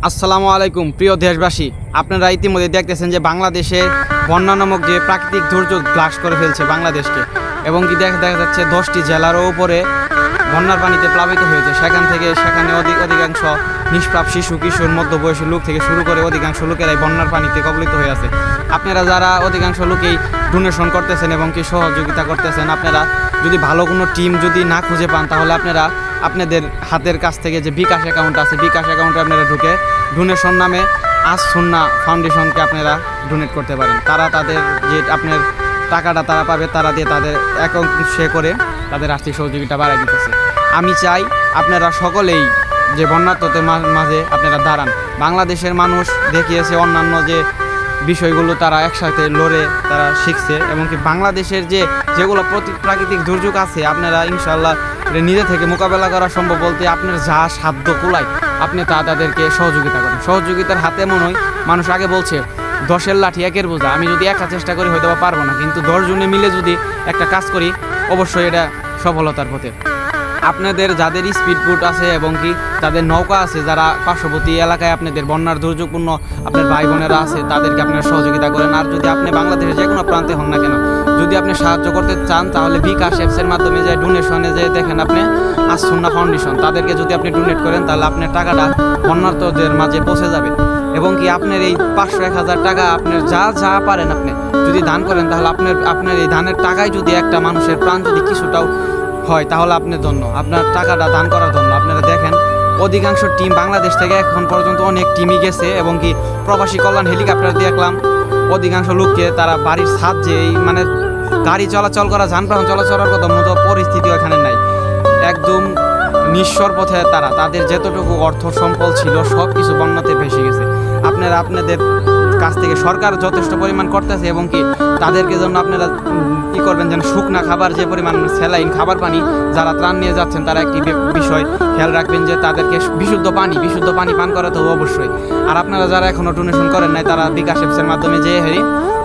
আসসালামু আলাইকুম প্রিয় দেশবাসী, আপনারা ইতিমধ্যে দেখতেছেন যে বাংলাদেশে বন্যা নামক যে প্রাকৃতিক দুর্যোগ গ্রাস করে ফেলছে বাংলাদেশকে, এবং কি দেখা যাচ্ছে 10টি জেলারও উপরে বন্যার পানিতে প্লাবিত হয়েছে। সেখানে অধিকাংশ নিষ্পাপ শিশু, কিশোর, মধ্যবয়সী লোক থেকে শুরু করে অধিকাংশ লোকেরাই বন্যার পানিতে কবলিত হয়ে আছে। আপনারা যারা অধিকাংশ লোকেই ডোনেশন করতেছেন এবং কি সহযোগিতা করতেছেন, আপনারা যদি ভালো কোনো টিম যদি না খুঁজে পান, তাহলে আপনারা আপনাদের হাতের কাছ থেকে যে বিকাশ অ্যাকাউন্ট আছে, বিকাশ অ্যাকাউন্টে আপনারা ঢুকে ডোনেশন নামে আজ সুন্না ফাউন্ডেশনকে আপনারা ডোনেট করতে পারেন। তারা তাদের যে আপনার টাকাটা তারা পাবে, তারা দিয়ে তাদের অ্যাকাউন্ট শেয়ার করে তাদের আর্থিক সহযোগিতা বাড়াই দিতেছে। আমি চাই আপনারা সকলেই যে বন্যার্তদের মাঝে আপনারা দাঁড়ান। বাংলাদেশের মানুষ দেখিয়েছে অন্যান্য যে বিষয়গুলো তারা একসাথে লড়ে তারা শিখছে, এবং কি বাংলাদেশের যেগুলো প্রাকৃতিক দুর্যোগ আছে, আপনারা ইনশাল্লাহ নিজে থেকে মোকাবেলা করা সম্ভব বলতে আপনার যা সাধ্য কুলায় আপনি তাদেরকে সহযোগিতা করেন। সহযোগিতার হাতে মনে হয় মানুষ আগে বলছে 10-এর লাঠি 1-এর বোঝা। আমি যদি একা চেষ্টা করি হয়তো পারবো না, কিন্তু 10 জনে মিলে যদি একটা কাজ করি অবশ্যই এটা সফলতার পথে। আপনাদের যাদের স্পিড বোট আছে এবং কি যাদের নৌকা আছে, যারা পার্শ্ববর্তী এলাকায় আপনাদের বন্যার দুর্যোগপূর্ণ আপনার ভাই বোনেরা আছে, তাদেরকে আপনারা সহযোগিতা করেন। আর যদি আপনি বাংলাদেশের যে কোনো প্রান্তে হন না কেন, যদি আপনি সাহায্য করতে চান, তাহলে বিকাশ অ্যাপসের মাধ্যমে যে ডোনেশনে যে দেখেন আপনি আজ সুন্না ফাউন্ডেশন, তাদেরকে যদি আপনি ডোনেট করেন, তাহলে আপনার টাকাটা বন্যার্তদের মাঝে পৌঁছে যাবে। এবং কি আপনার এই 500-1000 টাকা আপনার যা পারেন আপনি যদি দান করেন, তাহলে আপনার এই দানের টাকায় যদি একটা মানুষের প্রাণ যদি কিছুটাও হয়, তাহলে আপনি ধন্য, আপনার টাকাটা দান করার জন্য। আপনারা দেখেন অধিকাংশ টিম বাংলাদেশ থেকে এখন পর্যন্ত অনেক টিমই গেছে, এবং কি প্রবাসী কল্যাণ হেলিকপ্টার দেখলাম অধিকাংশ লোককে তারা বাড়ির ছাদ যে মানে গাড়ি চলাচল করা, যানবাহন চলাচলের মতো পরিস্থিতি এখানে নাই, একদম নিঃস্বর পথে তাদের যতটুকু অর্থ সম্পদ ছিল সব কিছু বন্যাতে ভেসে গেছে। আপনারা আপনাদের কাছ থেকে সরকার যথেষ্ট পরিমাণ করতেছে, এবং কি তাদেরকে জন্য আপনারা কী করবেন যেন শুকনা খাবার, যে পরিমাণ স্যালাইন খাবার পানি যারা ত্রাণ নিয়ে যাচ্ছেন, তারা একটি বিষয় খেয়াল রাখবেন যে তাদেরকে বিশুদ্ধ পানি পান করাতে হবে অবশ্যই। আর আপনারা যারা এখনও ডোনেশন করেন নাই, তারা বিকাশ অ্যাপসের মাধ্যমে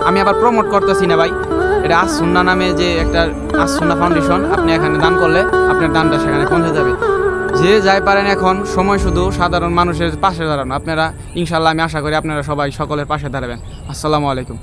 আমি আবার প্রমোট করতেছি না ভাই, এটা আজ সুন্না নামে যে একটা আজ সুন্না ফাউন্ডেশন, আপনি এখানে দান করলে আপনার দানটা সেখানে পৌঁছে যাবে। যে যাই পারেন, এখন সময় শুধু সাধারণ মানুষের পাশে দাঁড়ানো। আপনারা ইনশাল্লাহ আমি আশা করি আপনারা সবাই সকলের পাশে দাঁড়াবেন। আসসালামু আলাইকুম।